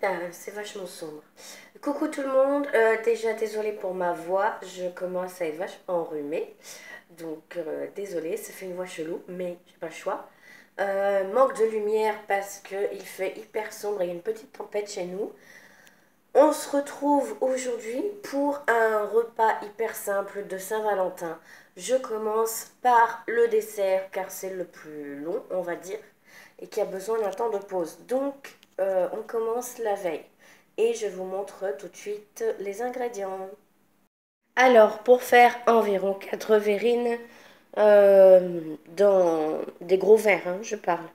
Oula, c'est vachement sombre. Coucou tout le monde, déjà désolée pour ma voix, je commence à être vachement enrhumée. Donc désolée, ça fait une voix chelou, mais j'ai pas le choix. Manque de lumière parce qu'il fait hyper sombre et il y a une petite tempête chez nous. On se retrouve aujourd'hui pour un repas hyper simple de Saint-Valentin. Je commence par le dessert car c'est le plus long, on va dire, et qui a besoin d'un temps de pause. Donc, on commence la veille et je vous montre tout de suite les ingrédients. Alors, pour faire environ 4 verrines, dans des gros verres, hein, je parle,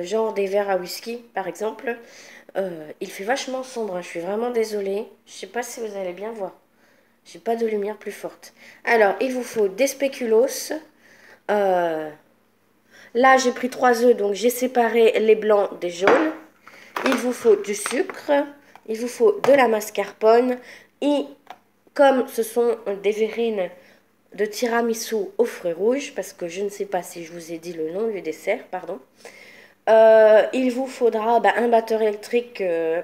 genre des verres à whisky par exemple, il fait vachement sombre, hein, je suis vraiment désolée, je sais pas si vous allez bien voir, j'ai pas de lumière plus forte. Alors, il vous faut des spéculoos, là j'ai pris 3 œufs, donc j'ai séparé les blancs des jaunes. Il vous faut du sucre, il vous faut de la mascarpone et comme ce sont des verrines de tiramisu aux fruits rouges, parce que je ne sais pas si je vous ai dit le nom du dessert, pardon, il vous faudra un batteur électrique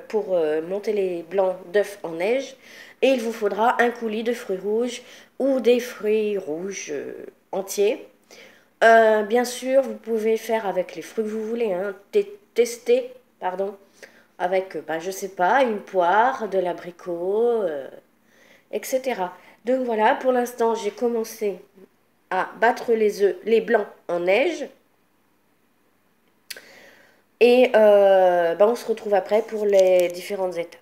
pour monter les blancs d'œufs en neige et il vous faudra un coulis de fruits rouges ou des fruits rouges entiers. Bien sûr, vous pouvez faire avec les fruits que vous voulez, hein, tester, pardon, avec, je sais pas, une poire, de l'abricot, etc. Donc voilà, pour l'instant, j'ai commencé à battre les œufs, les blancs en neige. Et on se retrouve après pour les différentes étapes.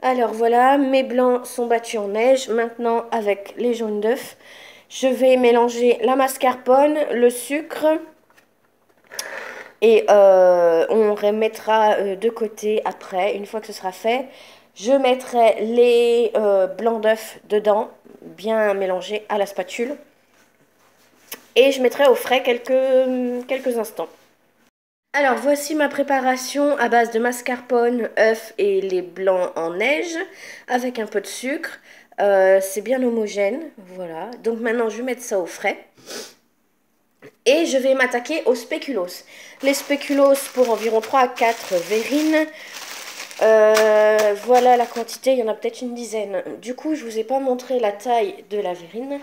Alors voilà, mes blancs sont battus en neige. Maintenant, avec les jaunes d'œufs, je vais mélanger la mascarpone, le sucre. Et on remettra de côté après, une fois que ce sera fait. Je mettrai les blancs d'œufs dedans, bien mélangés à la spatule. Et je mettrai au frais quelques instants. Alors voici ma préparation à base de mascarpone, œufs et les blancs en neige avec un peu de sucre. C'est bien homogène, voilà. Donc maintenant je vais mettre ça au frais. Et je vais m'attaquer aux spéculoos. Les spéculoos pour environ 3 à 4 verrines. Voilà la quantité, il y en a peut-être une dizaine. Du coup, je ne vous ai pas montré la taille de la verrine.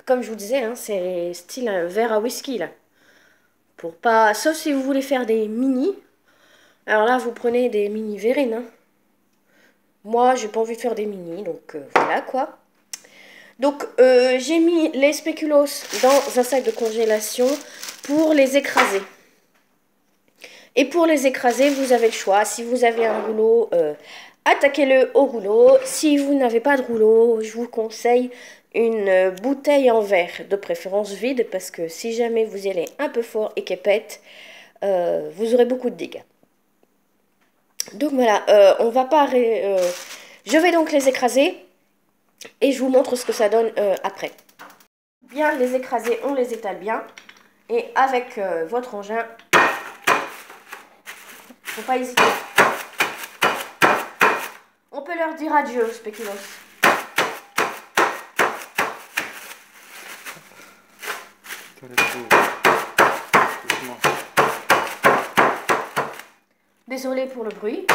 Comme je vous disais, hein, c'est style un verre à whisky là. Pour pas... Sauf si vous voulez faire des mini. Alors là, vous prenez des mini verrines. Hein. Moi, j'ai pas envie de faire des mini, donc voilà quoi. Donc, j'ai mis les spéculoos dans un sac de congélation pour les écraser. Et pour les écraser, vous avez le choix. Si vous avez un rouleau, attaquez-le au rouleau. Si vous n'avez pas de rouleau, je vous conseille une bouteille en verre, de préférence vide, parce que si jamais vous y allez un peu fort et qu'elle pète, vous aurez beaucoup de dégâts. Donc voilà, on va pas... je vais donc les écraser et je vous montre ce que ça donne après. Bien les écraser, on les étale bien. Et avec votre engin, faut pas hésiter. On peut leur dire adieu, spéculoos. Désolée pour le bruit.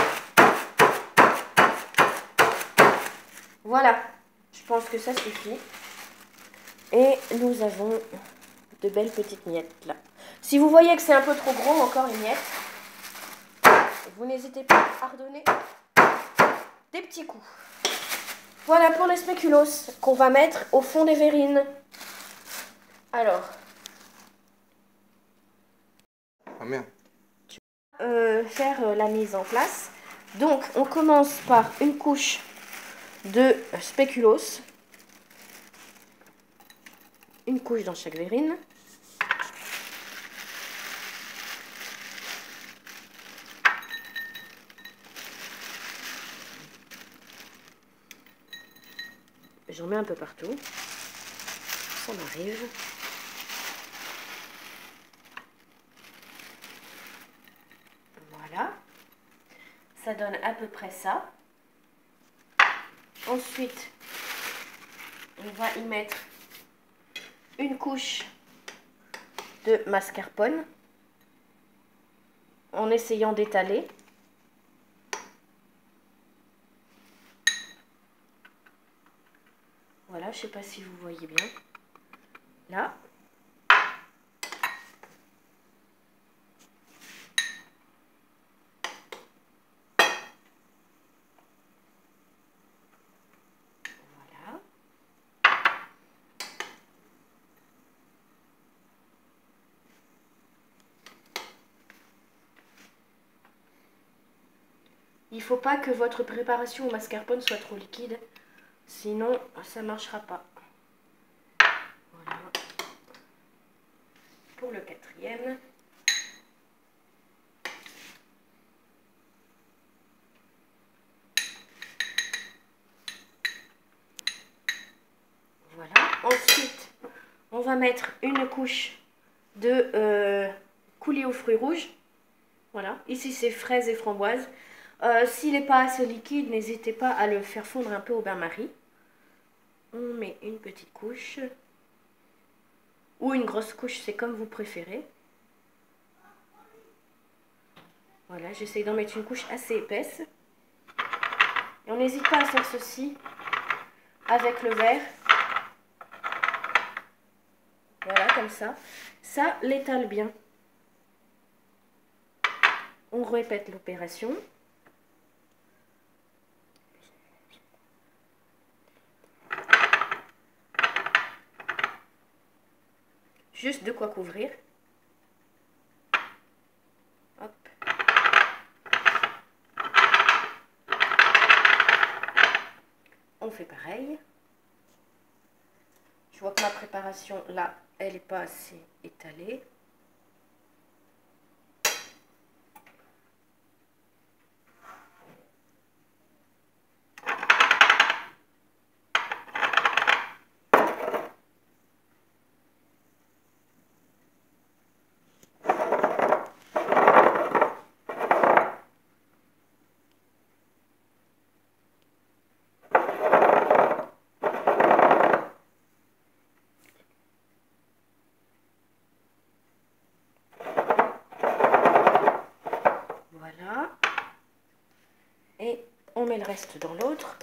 Voilà, je pense que ça suffit. Et nous avons de belles petites miettes là. Si vous voyez que c'est un peu trop gros, encore les miettes, vous n'hésitez pas à redonner des petits coups. Voilà pour les spéculoos qu'on va mettre au fond des verrines. Alors. Ah merde. Faire la mise en place. Donc, on commence par une couche de spéculoos. Une couche dans chaque verrine. J'en mets un peu partout. Ça m'arrive. Voilà. Ça donne à peu près ça. Ensuite, on va y mettre une couche de mascarpone en essayant d'étaler. Voilà, je sais pas si vous voyez bien. Là. Voilà. Il ne faut pas que votre préparation au mascarpone soit trop liquide, sinon ça ne marchera pas. Voilà. Pour le quatrième. Voilà. Ensuite, on va mettre une couche de coulis aux fruits rouges. Voilà. Ici, c'est fraises et framboises. S'il n'est pas assez liquide, n'hésitez pas à le faire fondre un peu au bain-marie. On met une petite couche. Ou une grosse couche, c'est comme vous préférez. Voilà, j'essaie d'en mettre une couche assez épaisse. Et on n'hésite pas à faire ceci avec le verre. Voilà, comme ça. Ça l'étale bien. On répète l'opération. Juste de quoi couvrir. Hop. On fait pareil. Je vois que ma préparation, là, elle n'est pas assez étalée. Voilà. Et on met le reste dans l'autre.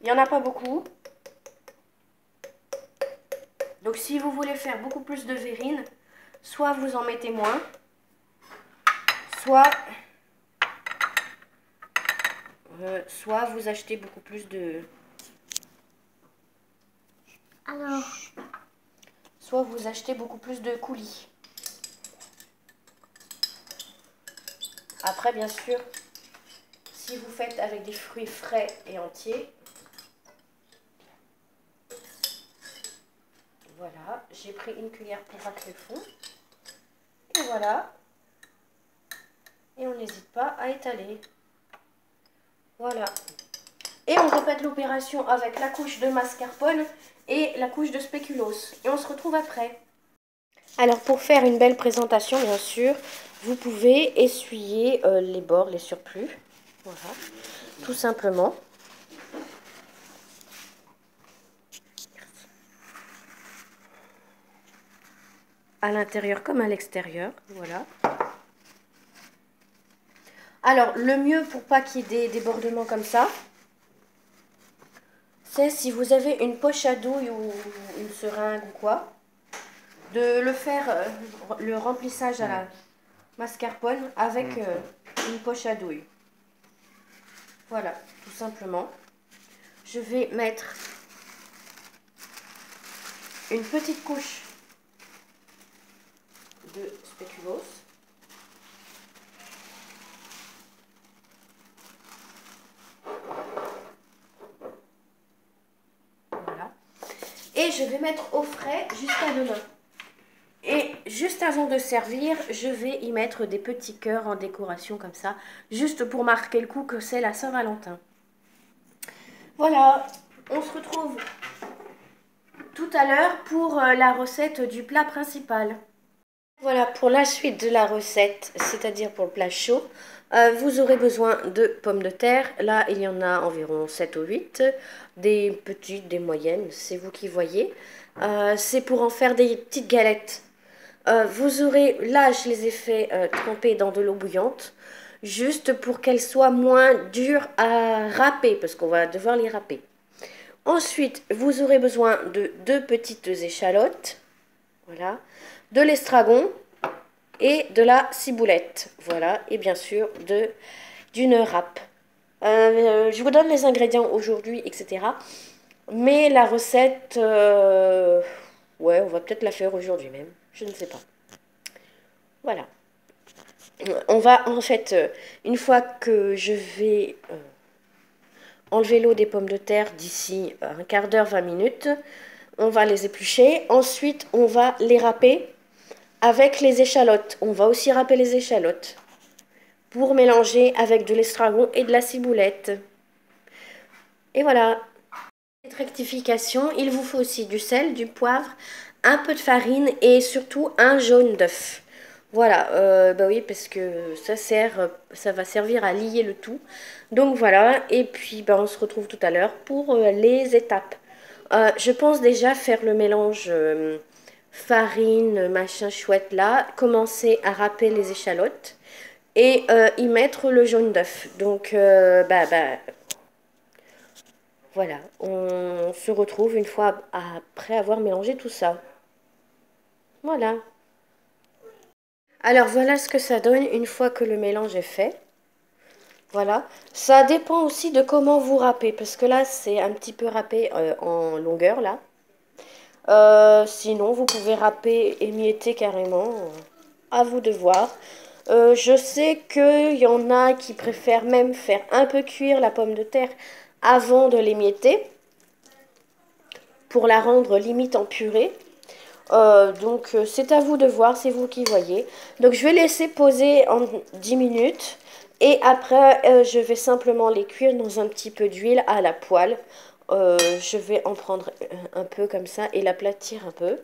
Il n'y en a pas beaucoup. Donc si vous voulez faire beaucoup plus de verrine, soit vous en mettez moins, soit vous achetez beaucoup plus de... Alors, Soit vous achetez beaucoup plus de coulis. Après, bien sûr, si vous faites avec des fruits frais et entiers, voilà, j'ai pris une cuillère pour racler le fond. Et voilà. Et on n'hésite pas à étaler. Voilà. Et on répète l'opération avec la couche de mascarpone et la couche de spéculoos. Et on se retrouve après. Alors pour faire une belle présentation, bien sûr, vous pouvez essuyer les bords, les surplus. Voilà, tout simplement. À l'intérieur comme à l'extérieur, voilà. Alors le mieux pour pas qu'il y ait des débordements comme ça, c'est si vous avez une poche à douille ou une seringue ou quoi, de le faire, le remplissage à la mascarpone avec une poche à douille. Voilà, tout simplement. Je vais mettre une petite couche de spéculoos. Voilà. Et je vais mettre au frais jusqu'à demain. Et juste avant de servir, je vais y mettre des petits cœurs en décoration comme ça, juste pour marquer le coup que c'est la Saint-Valentin. Voilà, on se retrouve tout à l'heure pour la recette du plat principal. Voilà, pour la suite de la recette, c'est-à-dire pour le plat chaud, vous aurez besoin de pommes de terre. Là, il y en a environ 7 ou 8, des petites, des moyennes, c'est vous qui voyez. C'est pour en faire des petites galettes. Vous aurez, là je les ai fait tremper dans de l'eau bouillante, juste pour qu'elles soient moins dures à râper, parce qu'on va devoir les râper. Ensuite, vous aurez besoin de 2 petites échalotes, voilà, de l'estragon et de la ciboulette, voilà, et bien sûr d'une râpe. Je vous donne les ingrédients aujourd'hui, etc. Mais la recette, ouais, on va peut-être la faire aujourd'hui même, je ne sais pas. Voilà. On va, en fait, une fois que je vais enlever l'eau des pommes de terre d'ici un quart d'heure, 20 minutes, on va les éplucher. Ensuite, on va les râper avec les échalotes. On va aussi râper les échalotes pour mélanger avec de l'estragon et de la ciboulette. Et voilà. Cette rectification, il vous faut aussi du sel, du poivre, un peu de farine et surtout un jaune d'œuf. Voilà, bah oui, parce que ça va servir à lier le tout. Donc voilà, et puis bah, on se retrouve tout à l'heure pour les étapes. Je pense déjà faire le mélange farine, machin chouette là, commencer à râper les échalotes et y mettre le jaune d'œuf. Donc voilà, on se retrouve une fois après avoir mélangé tout ça. Voilà. Alors voilà ce que ça donne une fois que le mélange est fait. Voilà. Ça dépend aussi de comment vous râpez, parce que là, c'est un petit peu râpé en longueur, là. Sinon, vous pouvez râper, émietter carrément. À vous de voir. Je sais qu'il y en a qui préfèrent même faire un peu cuire la pomme de terre avant de l'émietter, pour la rendre limite en purée. Donc c'est à vous de voir, c'est vous qui voyez. Donc je vais laisser poser en 10 minutes et après je vais simplement les cuire dans un petit peu d'huile à la poêle. Je vais en prendre un peu comme ça et l'aplatir un peu.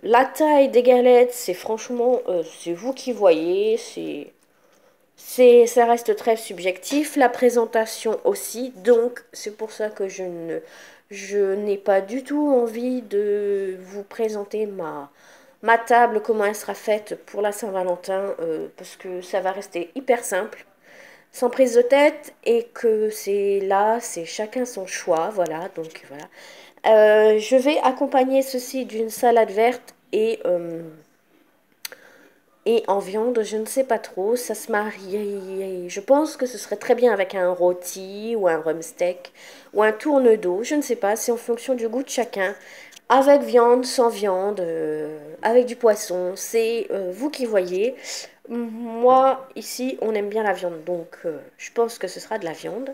La taille des galettes, c'est franchement, c'est vous qui voyez, ça reste très subjectif, la présentation aussi, donc c'est pour ça que je n'ai pas du tout envie de vous présenter ma table, comment elle sera faite pour la Saint-Valentin, parce que ça va rester hyper simple, sans prise de tête, et que c'est chacun son choix, voilà, donc voilà. Je vais accompagner ceci d'une salade verte et en viande, je ne sais pas trop, ça se marie. Je pense que ce serait très bien avec un rôti ou un rumsteak ou un tourne-dos, je ne sais pas, c'est en fonction du goût de chacun. Avec viande, sans viande, avec du poisson, c'est vous qui voyez. Moi, ici, on aime bien la viande, donc je pense que ce sera de la viande.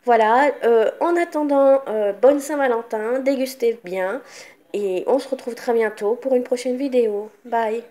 Voilà, en attendant, bonne Saint-Valentin, dégustez bien et on se retrouve très bientôt pour une prochaine vidéo. Bye!